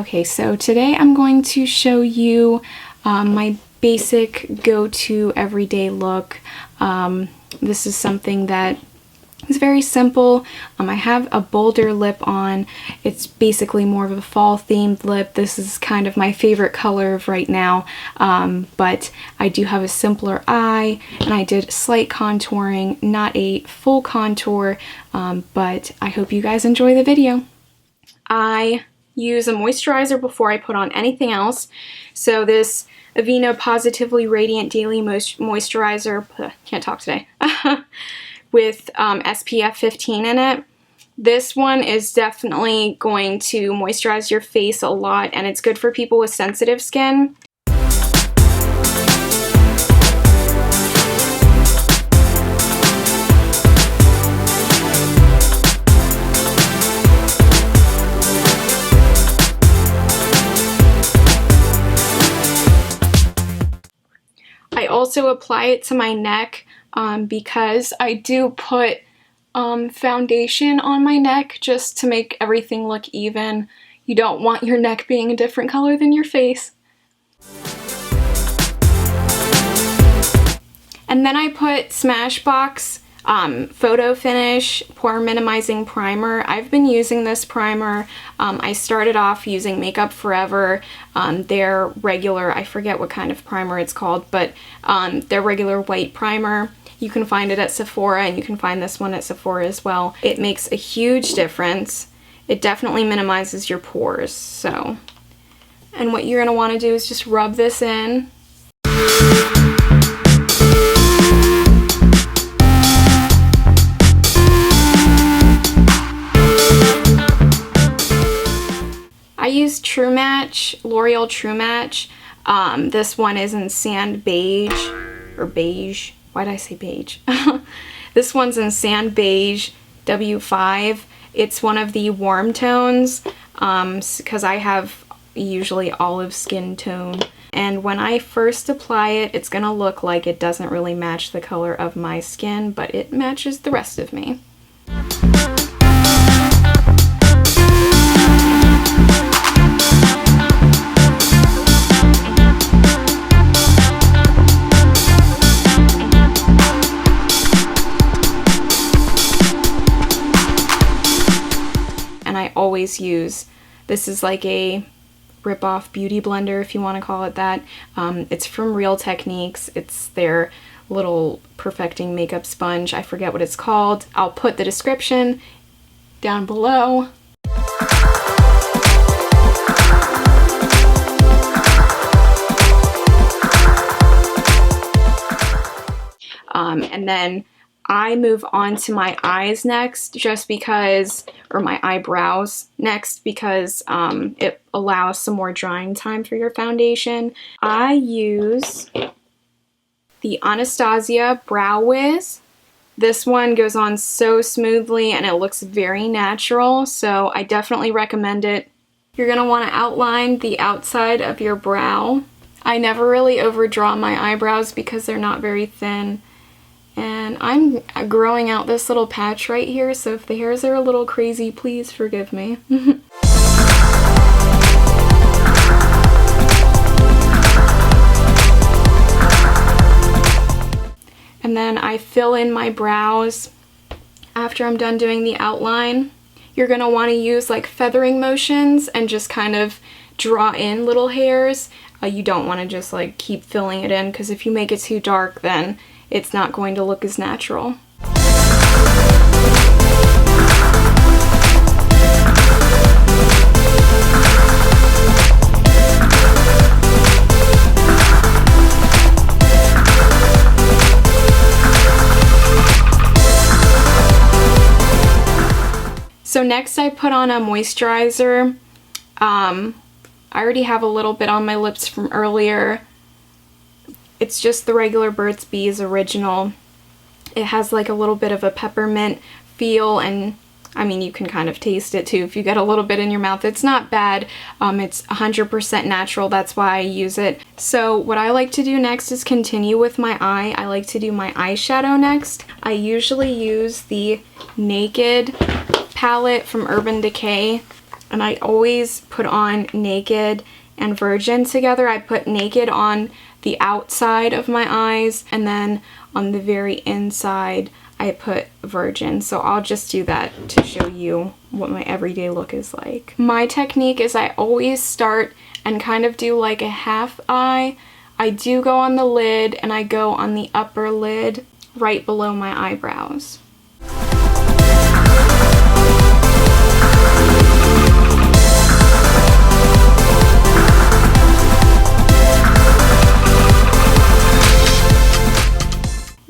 Okay, so today I'm going to show you my basic go-to everyday look. This is something that is very simple. I have a bolder lip on. It's basically more of a fall themed lip. This is kind of my favorite color of right now, but I do have a simpler eye, and I did slight contouring, not a full contour, but I hope you guys enjoy the video. I use a moisturizer before I put on anything else. So this Aveeno Positively Radiant Daily Moisturizer, can't talk today, with SPF 15 in it. This one is definitely going to moisturize your face a lot, and it's good for people with sensitive skin. I also apply it to my neck because I do put foundation on my neck just to make everything look even. You don't want your neck being a different color than your face. And then I put Smashbox Photo Finish Pore Minimizing Primer. I've been using this primer. I started off using Makeup Forever, their regular, I forget what kind of primer it's called, but their regular white primer. You can find it at Sephora, and you can find this one at Sephora as well. It makes a huge difference. It definitely minimizes your pores, so. And what you're gonna wanna do is just rub this in. I use True Match, L'Oreal True Match. This one is in Sand Beige, or Beige. Why did I say beige? This one's in Sand Beige W5. It's one of the warm tones, because I have usually olive skin tone. And when I first apply it, it's gonna look like it doesn't really match the color of my skin, but it matches the rest of me. I always use, this is like a rip-off beauty blender, if you want to call it that. It's from Real Techniques. It's their little perfecting makeup sponge. I forget what it's called. I'll put the description down below. And then I move on to my eyes next, just because, or my eyebrows next, because it allows some more drying time for your foundation. I use the Anastasia Brow Wiz. This one goes on so smoothly and it looks very natural, so I definitely recommend it. You're going to want to outline the outside of your brow. I never really overdraw my eyebrows because they're not very thin. And I'm growing out this little patch right here, so if the hairs are a little crazy, please forgive me. And then I fill in my brows after I'm done doing the outline. You're going to want to use like feathering motions and just kind of draw in little hairs. You don't want to just like keep filling it in, because if you make it too dark, then it's not going to look as natural. So next I put on a moisturizer. I already have a little bit on my lips from earlier. It's just the regular Burt's Bees Original. It has like a little bit of a peppermint feel, and I mean, you can kind of taste it too if you get a little bit in your mouth. It's not bad. It's 100% natural. That's why I use it. So what I like to do next is continue with my eye. I like to do my eyeshadow next. I usually use the Naked palette from Urban Decay. And I always put on Naked and Virgin together. I put Naked on the outside of my eyes, and then on the very inside I put Virgin. So I'll just do that to show you what my everyday look is like. My technique is I always start and kind of do like a half eye. I do go on the lid, and I go on the upper lid right below my eyebrows.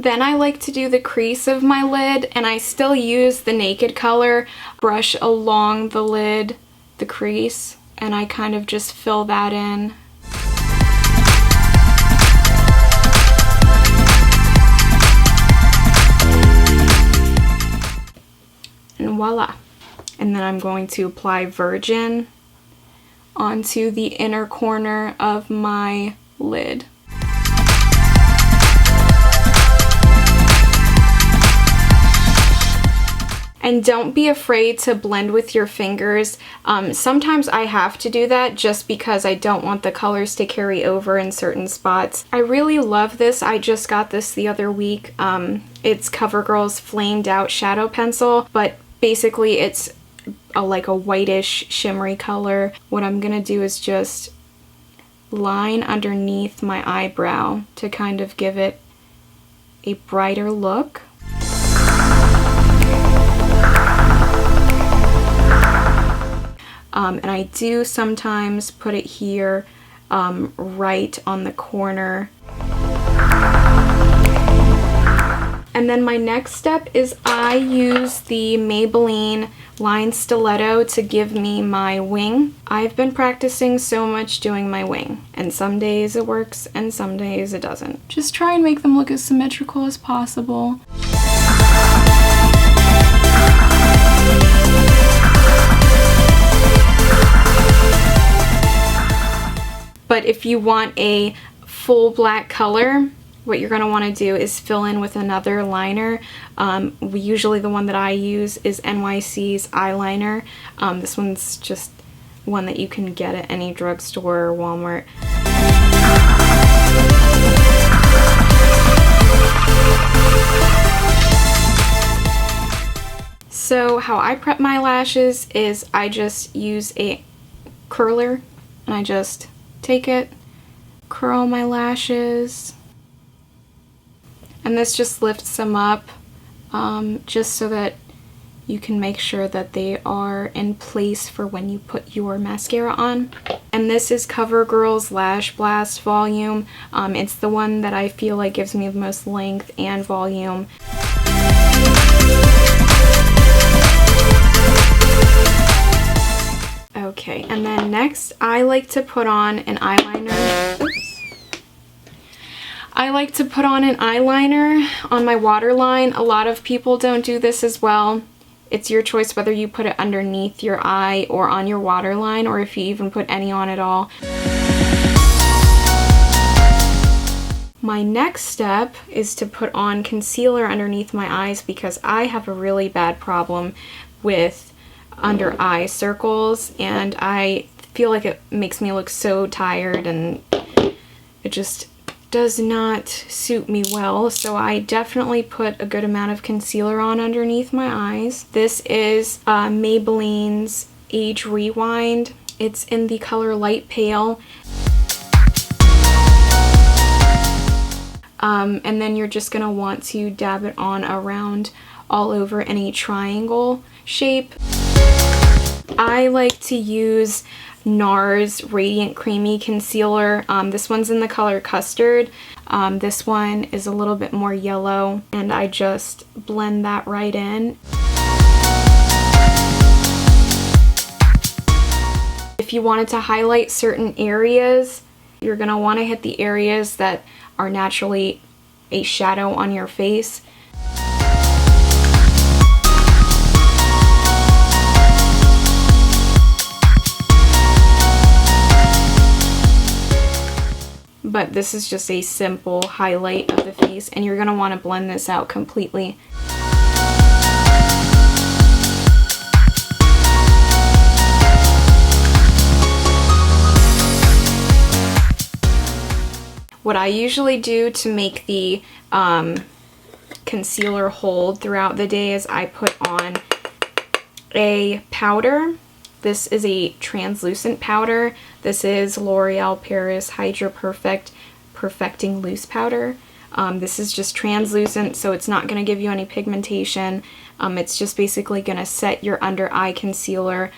Then I like to do the crease of my lid, and I still use the Naked color, brush along the lid, the crease, and I kind of just fill that in. And voila. And then I'm going to apply Virgin onto the inner corner of my lid. And don't be afraid to blend with your fingers. Sometimes I have to do that just because I don't want the colors to carry over in certain spots. I really love this. I just got this the other week. It's CoverGirl's Flamed Out Shadow Pencil, but basically it's like a whitish shimmery color. What I'm gonna do is just line underneath my eyebrow to kind of give it a brighter look. And I do sometimes put it here, right on the corner. And then my next step is I use the Maybelline Line Stiletto to give me my wing. I've been practicing so much doing my wing, and some days it works and some days it doesn't. Just try and make them look as symmetrical as possible. But if you want a full black color, what you're going to want to do is fill in with another liner. Usually the one that I use is NYC's Eyeliner. This one's just one that you can get at any drugstore or Walmart. So how I prep my lashes is I just use a curler, and I just take it, curl my lashes, and this just lifts them up just so that you can make sure that they are in place for when you put your mascara on. And this is CoverGirl's Lash Blast Volume. It's the one that I feel like gives me the most length and volume. Okay, and then next I like to put on an eyeliner. Oops. I like to put on an eyeliner on my waterline. A lot of people don't do this as well. It's your choice whether you put it underneath your eye or on your waterline, or if you even put any on at all. My next step is to put on concealer underneath my eyes because I have a really bad problem with under eye circles, and I feel like it makes me look so tired and it just does not suit me well. So I definitely put a good amount of concealer on underneath my eyes. This is Maybelline's Age Rewind. It's in the color Light Pale. And then you're just gonna want to dab it on around all over any triangle shape. I like to use NARS Radiant Creamy Concealer. This one's in the color Custard. This one is a little bit more yellow, and I just blend that right in. If you wanted to highlight certain areas, you're going to want to hit the areas that are naturally a shadow on your face. But this is just a simple highlight of the face, and you're going to want to blend this out completely. What I usually do to make the concealer hold throughout the day is I put on a powder. This is a translucent powder. This is L'Oreal Paris Hydra Perfect Perfecting Loose Powder. This is just translucent, so it's not going to give you any pigmentation. It's just basically going to set your under eye concealer.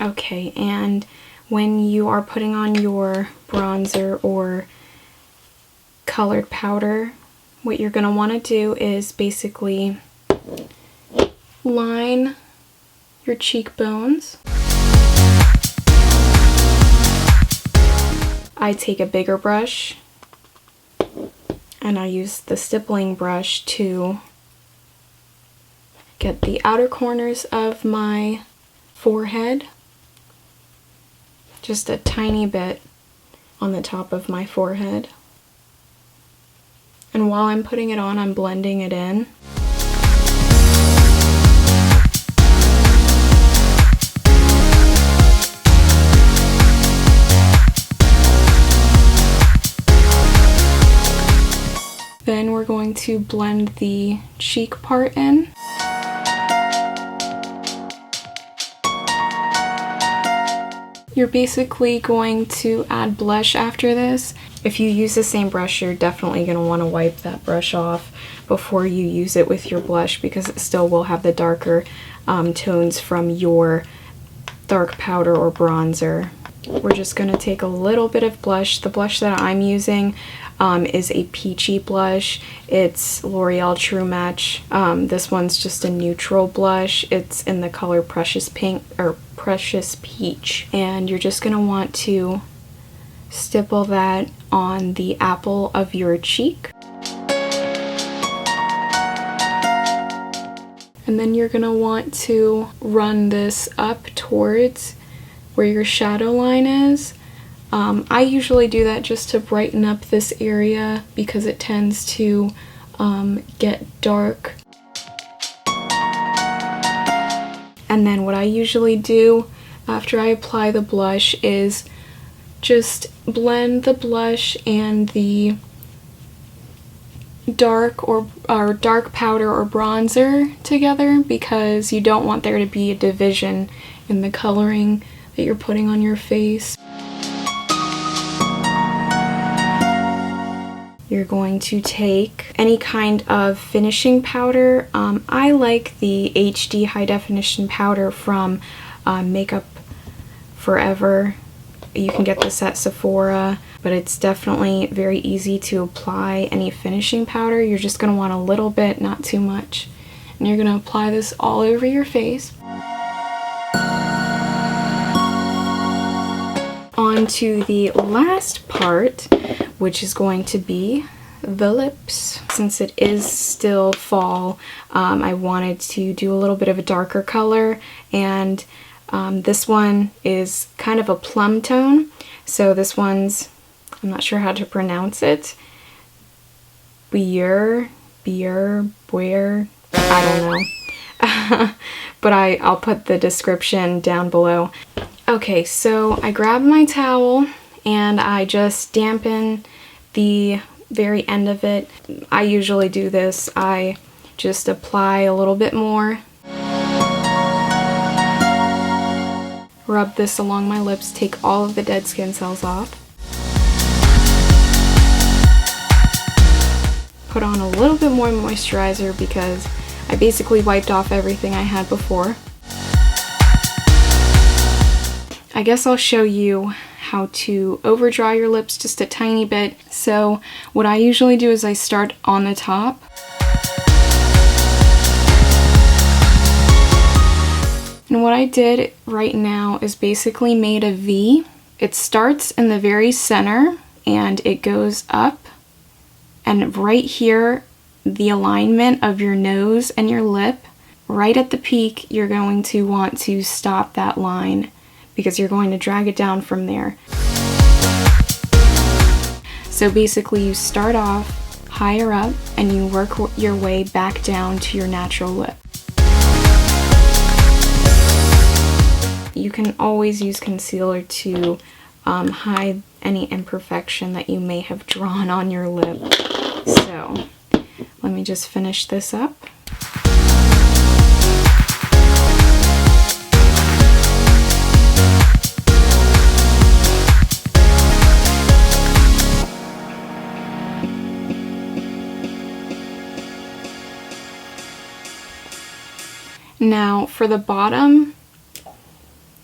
Okay, and when you are putting on your bronzer or colored powder, what you're going to want to do is basically line your cheekbones. I take a bigger brush and I use the stippling brush to get the outer corners of my forehead, just a tiny bit on the top of my forehead. And while I'm putting it on, I'm blending it in. Then we're going to blend the cheek part in. You're basically going to add blush after this. If you use the same brush, you're definitely going to want to wipe that brush off before you use it with your blush, because it still will have the darker tones from your dark powder or bronzer. We're just going to take a little bit of blush. The blush that I'm using is a peachy blush. It's L'Oreal True Match. This one's just a neutral blush. It's in the color Precious Pink or Precious Peach. And you're just going to want to stipple that on the apple of your cheek. And then you're going to want to run this up towards where your shadow line is. I usually do that just to brighten up this area because it tends to get dark. And then what I usually do after I apply the blush is just blend the blush and the dark or dark powder or bronzer together, because you don't want there to be a division in the coloring that you're putting on your face. You're going to take any kind of finishing powder. I like the HD high definition powder from Makeup Forever. You can get this at Sephora, but it's definitely very easy to apply any finishing powder. You're just going to want a little bit, not too much. And you're going to apply this all over your face. On to the last part, which is going to be the lips. Since it is still fall, I wanted to do a little bit of a darker color, and this one is kind of a plum tone. So this one's, I'm not sure how to pronounce it. Bure, I don't know. But I'll put the description down below. Okay, so I grab my towel and I just dampen the very end of it. I usually do this. I just apply a little bit more. Rub this along my lips, take all of the dead skin cells off. Put on a little bit more moisturizer because I basically wiped off everything I had before. I guess I'll show you how to over dry your lips just a tiny bit. So what I usually do is I start on the top. And what I did right now is basically made a V. It starts in the very center and it goes up, and right here, the alignment of your nose and your lip, right at the peak, you're going to want to stop that line, because you're going to drag it down from there. So basically you start off higher up and you work your way back down to your natural lip. You can always use concealer to hide any imperfection that you may have drawn on your lip. So let me just finish this up. Now for the bottom,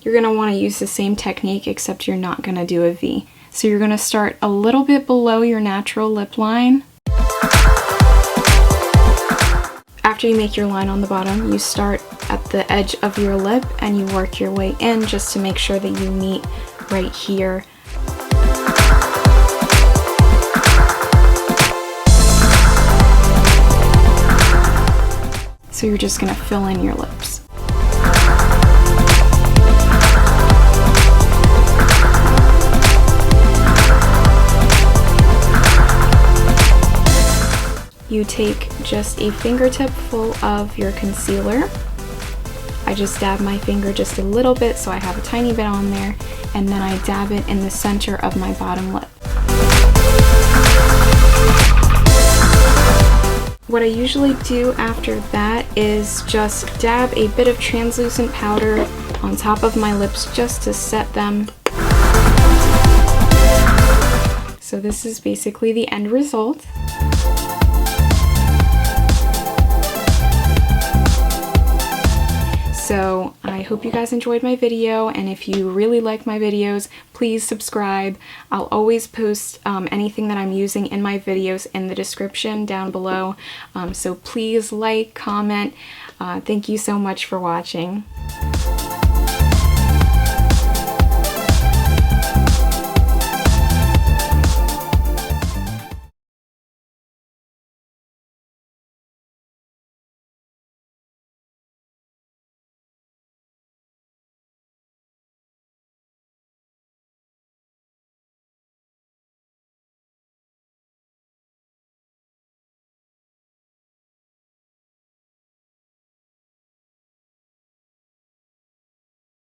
you're going to want to use the same technique, except you're not going to do a V. So you're going to start a little bit below your natural lip line. After you make your line on the bottom, you start at the edge of your lip and you work your way in just to make sure that you meet right here. So you're just going to fill in your lips. You take just a fingertip full of your concealer. I just dab my finger just a little bit so I have a tiny bit on there, and then I dab it in the center of my bottom lip. What I usually do after that is just dab a bit of translucent powder on top of my lips just to set them. So this is basically the end result. So I hope you guys enjoyed my video, and if you really like my videos, please subscribe. I'll always post anything that I'm using in my videos in the description down below. So please like, comment. Thank you so much for watching.